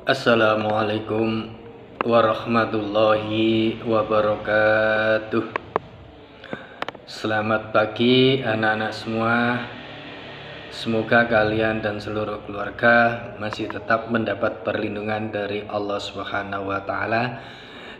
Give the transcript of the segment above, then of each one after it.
Assalamualaikum warahmatullahi wabarakatuh. Selamat pagi anak-anak semua. Semoga kalian dan seluruh keluarga masih tetap mendapat perlindungan dari Allah Subhanahu wa taala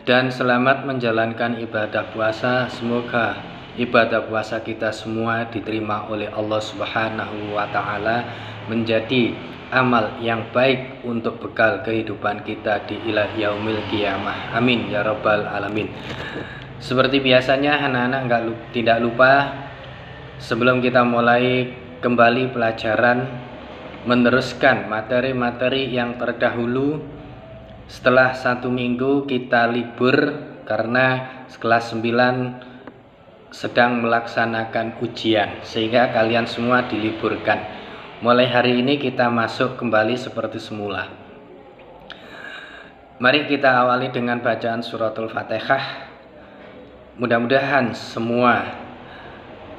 dan selamat menjalankan ibadah puasa. Semoga ibadah puasa kita semua diterima oleh Allah Subhanahu wa taala menjadi amal yang baik untuk bekal kehidupan kita di ila yaumil qiyamah. Amin ya rabbal alamin. Seperti biasanya anak-anak tidak lupa sebelum kita mulai kembali pelajaran meneruskan materi-materi yang terdahulu. Setelah 1 minggu kita libur karena kelas 9 sedang melaksanakan ujian sehingga kalian semua diliburkan. Mulai hari ini kita masuk kembali seperti semula. Mari kita awali dengan bacaan suratul Fatihah. Mudah-mudahan semua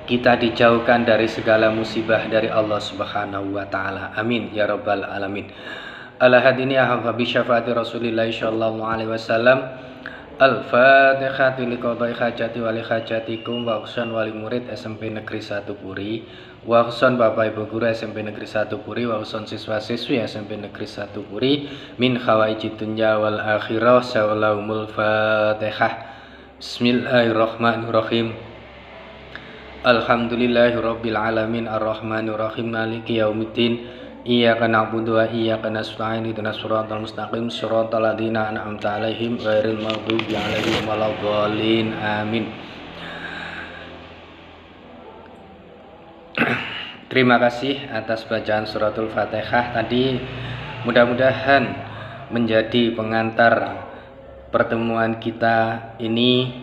kita dijauhkan dari segala musibah dari Allah Subhanahu wa taala. Amin ya rabbal alamin. Al-hadini ahfabi syafaati Rasulillah sallallahu alaihi wasallam. Al-Fatihah liqadai hajati wali hajatikum wa khusyan wali murid SMP Negeri 1 Puri, wa khusyan Bapak Ibu Guru SMP Negeri 1 Puri, wa khusyan siswa-siswi SMP Negeri 1 Puri min khawaijid dunya wal akhirah. Sawalahumul Fatihah. Bismillahirrahmanirrahim. Alhamdulillahirabbil alamin arrahmanir rahim maliki yaumiddin. Iyyaka na'budu wa iyyaka nasta'in ihdinas siratal mustaqim siratal ladzina an'amta 'alaihim ghairil maghdubi 'alaihim waladdallin. Amin. Terima kasih atas bacaan suratul Fatihah tadi. Mudah-mudahan menjadi pengantar pertemuan kita ini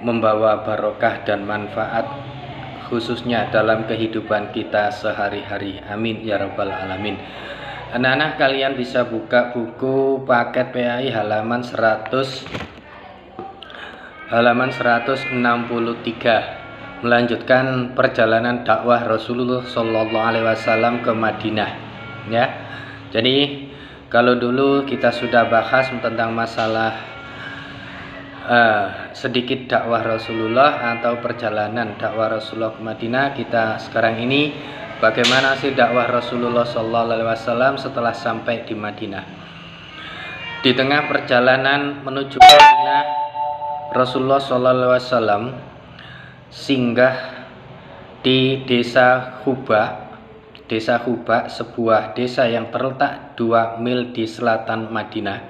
membawa barokah dan manfaat khususnya dalam kehidupan kita sehari-hari. Amin ya rabbal alamin. Anak-anak kalian bisa buka buku paket PAI halaman 163, melanjutkan perjalanan dakwah Rasulullah Shallallahu Alaihi Wasallam ke Madinah. Ya, jadi kalau dulu kita sudah bahas tentang masalah sedikit dakwah Rasulullah atau perjalanan dakwah Rasulullah ke Madinah, kita sekarang ini bagaimana sih dakwah Rasulullah Sallallahu Alaihi Wasallam setelah sampai di Madinah. Di tengah perjalanan menuju Madinah, Rasulullah Sallallahu Alaihi Wasallam singgah di desa Quba. Desa Quba, sebuah desa yang terletak 2 mil di selatan Madinah.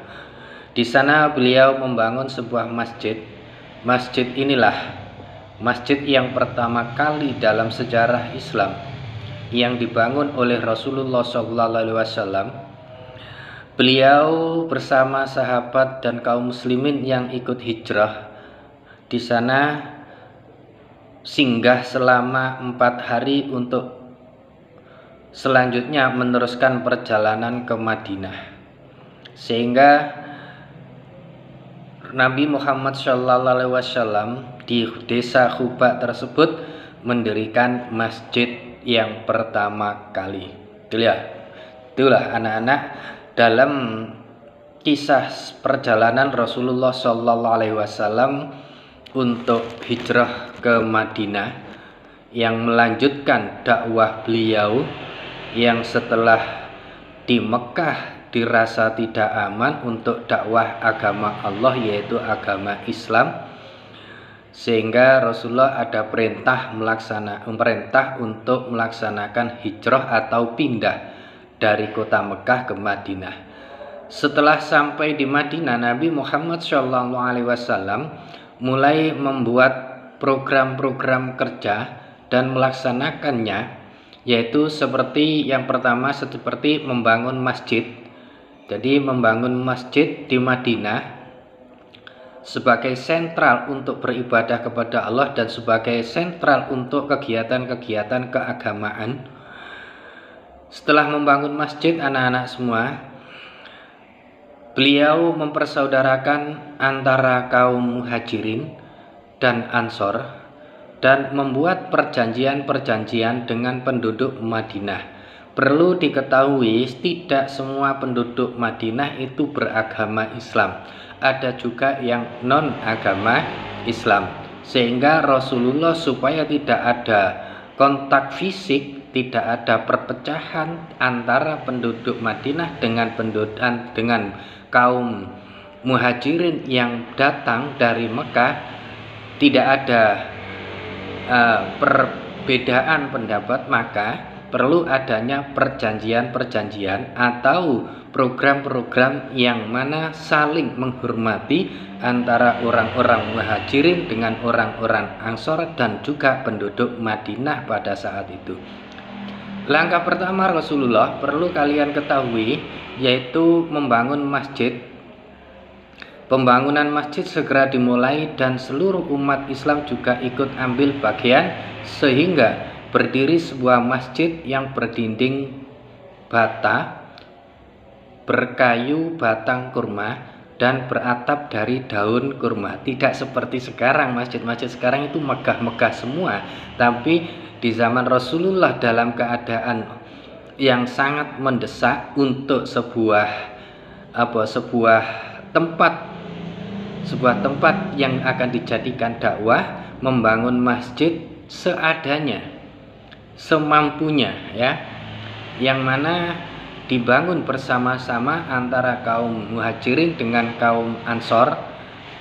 Di sana beliau membangun sebuah masjid. Masjid inilah masjid yang pertama kali dalam sejarah Islam yang dibangun oleh Rasulullah SAW. Beliau bersama sahabat dan kaum muslimin yang ikut hijrah di sana singgah selama 4 hari untuk selanjutnya meneruskan perjalanan ke Madinah. Sehingga Nabi Muhammad SAW di desa Quba tersebut mendirikan masjid yang pertama kali. Itulah anak-anak dalam kisah perjalanan Rasulullah SAW untuk hijrah ke Madinah yang melanjutkan dakwah beliau yang setelah di Mekah dirasa tidak aman untuk dakwah agama Allah, yaitu agama Islam, sehingga Rasulullah ada perintah untuk melaksanakan hijrah atau pindah dari kota Mekah ke Madinah. Setelah sampai di Madinah, Nabi Muhammad SAW mulai membuat program-program kerja dan melaksanakannya, yaitu seperti yang pertama seperti membangun masjid. Jadi membangun masjid di Madinah sebagai sentral untuk beribadah kepada Allah dan sebagai sentral untuk kegiatan-kegiatan keagamaan. Setelah membangun masjid, anak-anak semua, beliau mempersaudarakan antara kaum Muhajirin dan Ansor dan membuat perjanjian-perjanjian dengan penduduk Madinah Perlu diketahui, tidak semua penduduk Madinah itu beragama Islam. Ada juga yang non-agama Islam. Sehingga Rasulullah supaya tidak ada kontak fisik, tidak ada perpecahan antara penduduk Madinah dengan kaum muhajirin yang datang dari Mekah, tidak ada perbedaan pendapat, maka perlu adanya perjanjian-perjanjian atau program-program yang mana saling menghormati antara orang-orang muhajirin dengan orang-orang Ansor dan juga penduduk Madinah pada saat itu. Langkah pertama Rasulullah perlu kalian ketahui, yaitu membangun masjid. Pembangunan masjid segera dimulai dan seluruh umat Islam juga ikut ambil bagian, sehingga berdiri sebuah masjid yang berdinding bata, berkayu batang kurma, dan beratap dari daun kurma. Tidak seperti sekarang, masjid-masjid sekarang itu megah-megah semua, tapi di zaman Rasulullah dalam keadaan yang sangat mendesak untuk sebuah tempat yang akan dijadikan dakwah, membangun masjid seadanya, semampunya, ya, yang mana dibangun bersama-sama antara kaum muhajirin dengan kaum ansor.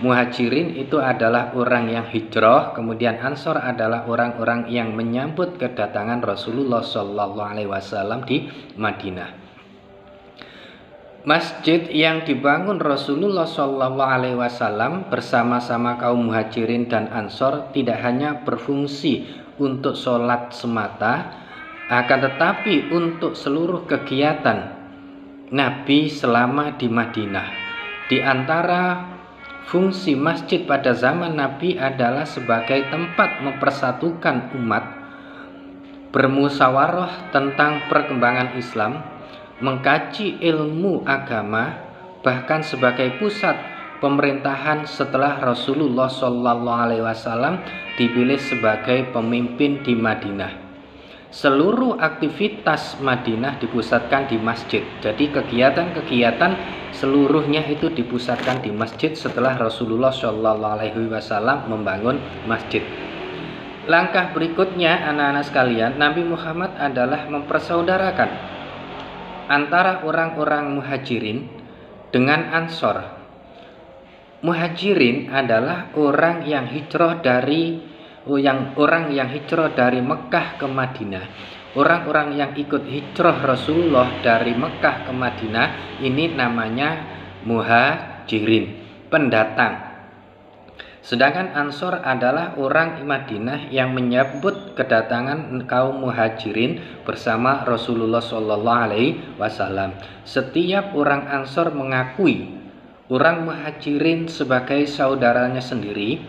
Muhajirin itu adalah orang yang hijrah, kemudian ansor adalah orang-orang yang menyambut kedatangan Rasulullah SAW di Madinah. Masjid yang dibangun Rasulullah SAW bersama-sama kaum muhajirin dan ansor tidak hanya berfungsi untuk sholat semata, akan tetapi untuk seluruh kegiatan Nabi selama di Madinah. Di antara fungsi masjid pada zaman Nabi adalah sebagai tempat mempersatukan umat, bermusyawarah tentang perkembangan Islam, mengkaji ilmu agama, bahkan sebagai pusat pemerintahan setelah Rasulullah SAW dipilih sebagai pemimpin di Madinah. Seluruh aktivitas Madinah dipusatkan di masjid. Jadi kegiatan-kegiatan seluruhnya itu dipusatkan di masjid setelah Rasulullah SAW membangun masjid. Langkah berikutnya, anak-anak sekalian, Nabi Muhammad adalah mempersaudarakan antara orang-orang muhajirin dengan ansor. Muhajirin adalah orang yang hijrah dari Mekah ke Madinah. Orang-orang yang ikut hijrah Rasulullah dari Mekah ke Madinah ini namanya muhajirin, pendatang. Sedangkan ansor adalah orang Madinah yang menyambut kedatangan kaum muhajirin bersama Rasulullah SAW. Setiap orang ansor mengakui orang muhajirin sebagai saudaranya sendiri.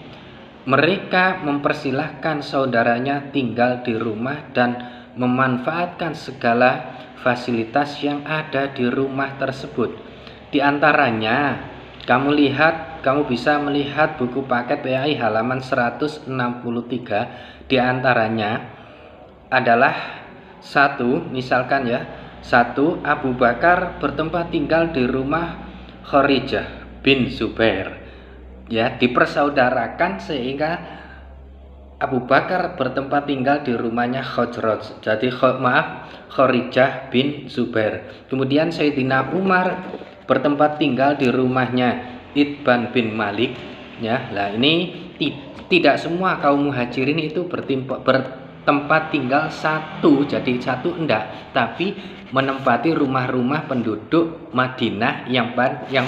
Mereka mempersilahkan saudaranya tinggal di rumah dan memanfaatkan segala fasilitas yang ada di rumah tersebut. Di antaranya, kamu bisa melihat buku paket PAI halaman 163. Di antaranya adalah misalkan Abu Bakar bertempat tinggal di rumah Kharijah bin Zubair. Dipersaudarakan sehingga Abu Bakar bertempat tinggal di rumahnya Kharijah bin Zubair. Kemudian Sayyidina Umar bertempat tinggal di rumahnya Itban bin Malik. Ini tidak semua kaum muhajirin itu bertempat tinggal satu enggak, tapi menempati rumah-rumah penduduk Madinah yang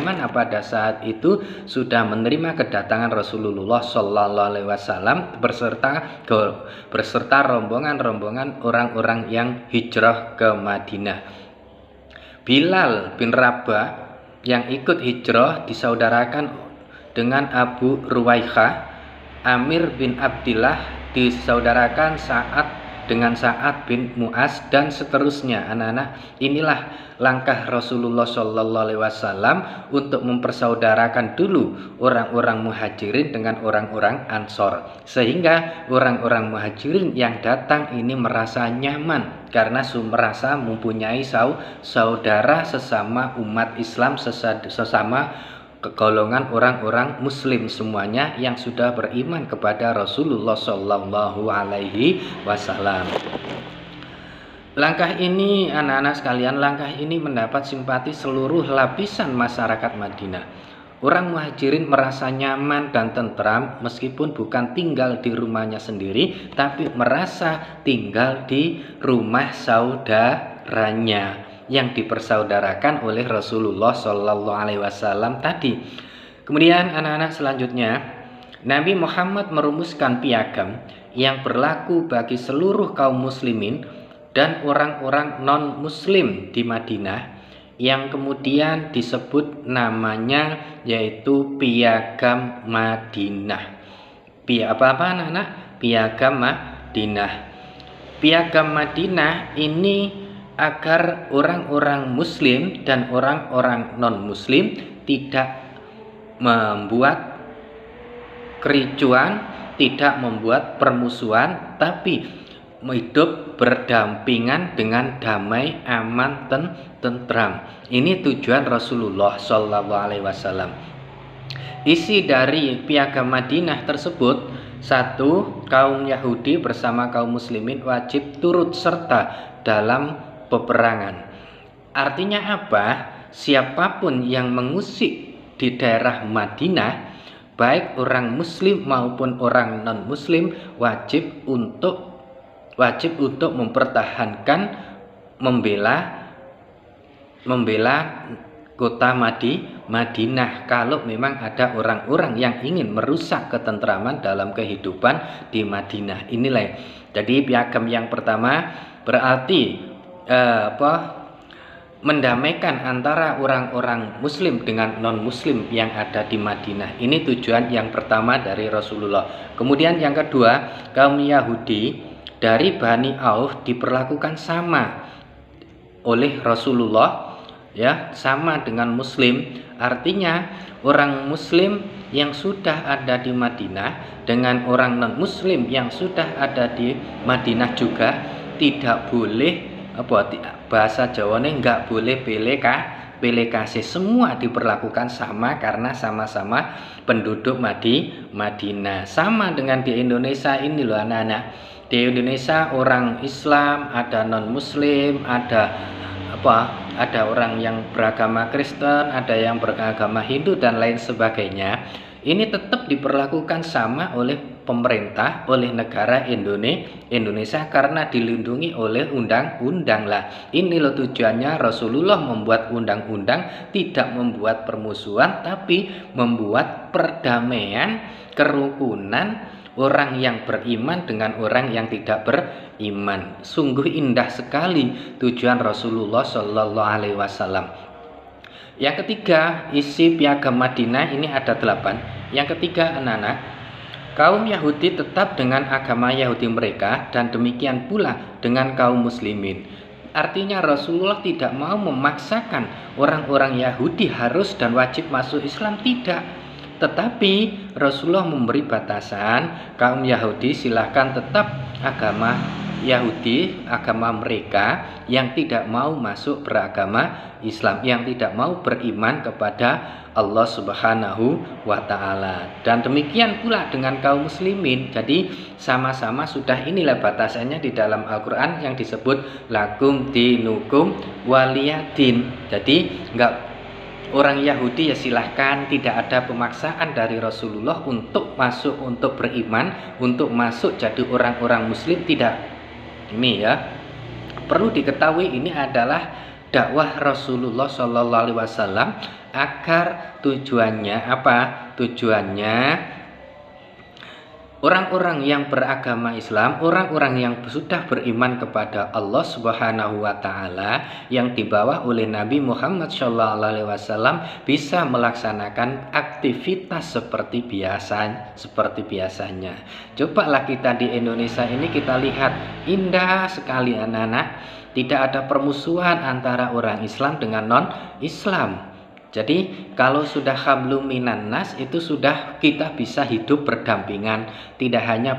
mana pada saat itu sudah menerima kedatangan Rasulullah SAW beserta rombongan orang-orang yang hijrah ke Madinah. Bilal bin Rabah yang ikut hijrah disaudarakan dengan Abu Ruwaihah. Amir bin Abdillah disaudarakan Sa'ad dengan Sa'ad bin Mu'az dan seterusnya. Anak-anak, inilah langkah Rasulullah Shallallahu Alaihi Wasallam untuk mempersaudarakan dulu orang-orang muhajirin dengan orang-orang ansor, sehingga orang-orang muhajirin yang datang ini merasa nyaman karena merasa mempunyai saudara sesama umat Islam, sesama golongan orang-orang muslim semuanya yang sudah beriman kepada Rasulullah Shallallahu Alaihi Wasallam. Langkah ini, anak-anak sekalian, langkah ini mendapat simpati seluruh lapisan masyarakat Madinah. Orang muhajirin merasa nyaman dan tentram meskipun bukan tinggal di rumahnya sendiri, tapi merasa tinggal di rumah saudaranya yang dipersaudarakan oleh Rasulullah Shallallahu Alaihi Wasallam tadi. Kemudian anak-anak selanjutnya, Nabi Muhammad merumuskan piagam yang berlaku bagi seluruh kaum muslimin dan orang-orang non-muslim di Madinah, yang kemudian disebut namanya yaitu Piagam Madinah. Apa anak-anak? Piagam Madinah. Piagam Madinah ini agar orang-orang muslim dan orang-orang non-muslim tidak membuat kericuan, tidak membuat permusuhan, tapi hidup berdampingan dengan damai, aman, tentram. Ini tujuan Rasulullah Shallallahu Alaihi Wasallam. Isi dari Piagam Madinah tersebut: satu, kaum Yahudi bersama kaum muslimin wajib turut serta dalam peperangan. Artinya apa? Siapapun yang mengusik di daerah Madinah, baik orang muslim maupun orang non muslim, wajib untuk mempertahankan, membela kota Madinah kalau memang ada orang-orang yang ingin merusak ketentraman dalam kehidupan di Madinah. Inilah jadi piagam yang pertama, berarti mendamaikan antara orang-orang muslim dengan non-muslim yang ada di Madinah. Ini tujuan yang pertama dari Rasulullah. Kemudian yang kedua, kaum Yahudi dari Bani Auf diperlakukan sama oleh Rasulullah, ya, sama dengan muslim. Artinya orang muslim yang sudah ada di Madinah dengan orang non-muslim yang sudah ada di Madinah juga tidak boleh, bahasa Jawane nggak boleh pilih kasih, semua diperlakukan sama karena sama-sama penduduk Madinah. Sama dengan di Indonesia ini loh anak-anak. Di Indonesia orang Islam, ada non muslim, ada orang yang beragama Kristen, ada yang beragama Hindu dan lain sebagainya. Ini tetap diperlakukan sama oleh pemerintah, oleh negara Indonesia karena dilindungi oleh undang-undang lah. Ini loh tujuannya Rasulullah membuat undang-undang, tidak membuat permusuhan tapi membuat perdamaian, kerukunan orang yang beriman dengan orang yang tidak beriman. Sungguh indah sekali tujuan Rasulullah Shallallahu Alaihi Wasallam. Yang ketiga, isi Piagam Madinah ini ada 8. Yang ketiga, anak-anak, kaum Yahudi tetap dengan agama Yahudi mereka dan demikian pula dengan kaum muslimin. Artinya Rasulullah tidak mau memaksakan orang-orang Yahudi harus dan wajib masuk Islam, tidak. Tetapi Rasulullah memberi batasan, kaum Yahudi silahkan tetap agama Yahudi, agama mereka, yang tidak mau masuk beragama Islam, yang tidak mau beriman kepada Allah Subhanahu wa Ta'ala. Dan demikian pula dengan kaum muslimin. Jadi sama-sama sudah, inilah batasannya di dalam Al-Quran yang disebut lakum dinukum waliyadin. Jadi enggak, orang Yahudi ya silahkan, tidak ada pemaksaan dari Rasulullah untuk masuk, untuk beriman, untuk masuk jadi orang-orang muslim, tidak. Ini ya, perlu diketahui ini adalah dakwah Rasulullah Shallallahu Alaihi Wasallam agar tujuannya apa? Tujuannya orang-orang yang beragama Islam, orang-orang yang sudah beriman kepada Allah Subhanahu wa taala yang dibawa oleh Nabi Muhammad SAW bisa melaksanakan aktivitas seperti biasanya. Cobalah kita di Indonesia ini kita lihat, indah sekali anak-anak, tidak ada permusuhan antara orang Islam dengan non-Islam. Jadi kalau sudah hablum minan nas itu sudah kita bisa hidup berdampingan, tidak hanya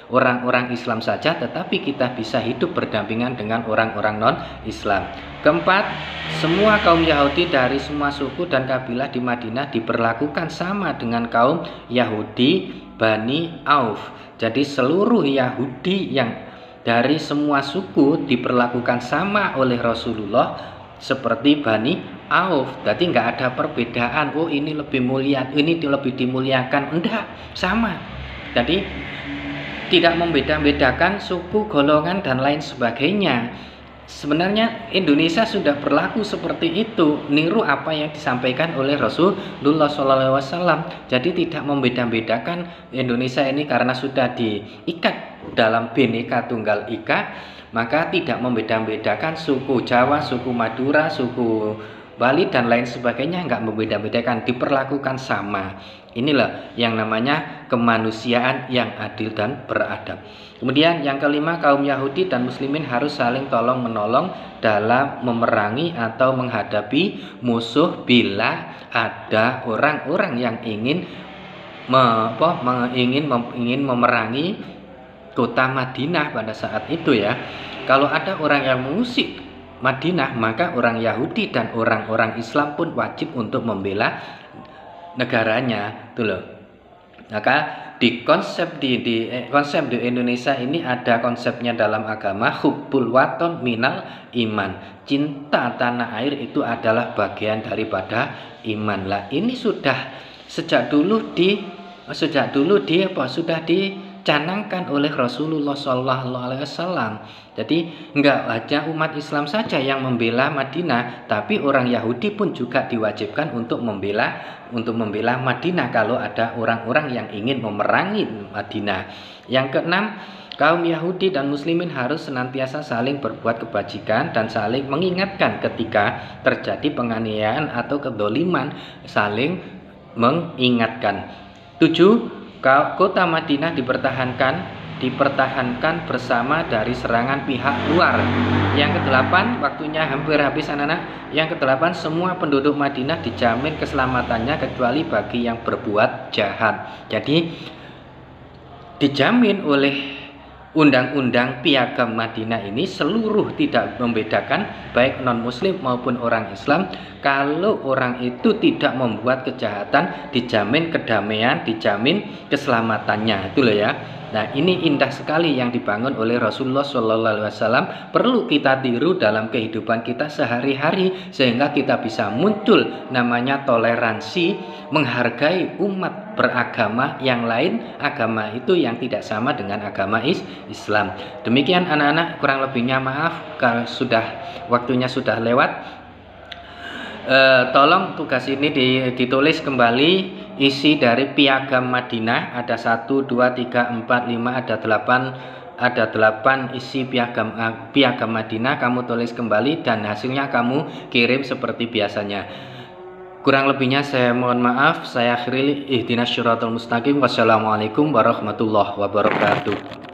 orang-orang Islam saja, tetapi kita bisa hidup berdampingan dengan orang-orang non-Islam. Keempat, semua kaum Yahudi dari semua suku dan kabilah di Madinah diperlakukan sama dengan kaum Yahudi Bani Auf. Jadi seluruh Yahudi yang dari semua suku diperlakukan sama oleh Rasulullah seperti Bani Auf. Jadi nggak ada perbedaan, oh ini lebih mulia, ini lebih dimuliakan, enggak, sama. Jadi tidak membeda-bedakan suku, golongan dan lain sebagainya. Sebenarnya Indonesia sudah berlaku seperti itu, niru apa yang disampaikan oleh Rasulullah SAW. Jadi tidak membeda-bedakan Indonesia ini karena sudah diikat dalam Bhinneka Tunggal Ika, maka tidak membeda-bedakan suku Jawa, suku Madura, suku Bali dan lain sebagainya, nggak membeda-bedakan, diperlakukan sama. Inilah yang namanya kemanusiaan yang adil dan beradab. Kemudian yang kelima, kaum Yahudi dan Muslimin harus saling tolong menolong dalam memerangi atau menghadapi musuh bila ada orang-orang yang ingin memerangi kota Madinah pada saat itu ya. Kalau ada orang yang mengusik Madinah, maka orang Yahudi dan orang-orang Islam pun wajib untuk membela negaranya, tuh loh. Maka di konsep di Indonesia ini ada konsepnya dalam agama, hubbul waton minal iman. Cinta tanah air itu adalah bagian daripada iman. Lah ini sudah sejak dulu sudah dicanangkan oleh Rasulullah SAW. Jadi enggak hanya umat Islam saja yang membela Madinah, tapi orang Yahudi pun juga diwajibkan untuk membela Madinah kalau ada orang-orang yang ingin memerangi Madinah. Yang keenam, kaum Yahudi dan Muslimin harus senantiasa saling berbuat kebajikan dan saling mengingatkan ketika terjadi penganiayaan atau kedoliman, saling mengingatkan. 7. Kota Madinah dipertahankan bersama dari serangan pihak luar. Yang ke-8, waktunya hampir habis anak-anak. Yang ke-8, semua penduduk Madinah dijamin keselamatannya kecuali bagi yang berbuat jahat. Jadi dijamin oleh Undang-Undang Piagam Madinah ini seluruh tidak membedakan baik non-muslim maupun orang Islam. Kalau orang itu tidak membuat kejahatan, dijamin kedamaian, dijamin keselamatannya. Itu loh ya. Nah ini indah sekali yang dibangun oleh Rasulullah SAW. Perlu kita tiru dalam kehidupan kita sehari-hari sehingga kita bisa muncul namanya toleransi, menghargai umat beragama yang lain, agama itu yang tidak sama dengan agama Islam. Demikian anak-anak, kurang lebihnya maaf kalau waktunya sudah lewat. Tolong tugas ini ditulis kembali isi dari Piagam Madinah. Ada 1, 2, 3, 4, 5, ada 8 isi Piagam Madinah. Kamu tulis kembali dan hasilnya kamu kirim seperti biasanya. Kurang lebihnya saya mohon maaf. Saya akhiri, ihdinas syiratal mustaqim. Wassalamualaikum warahmatullahi wabarakatuh.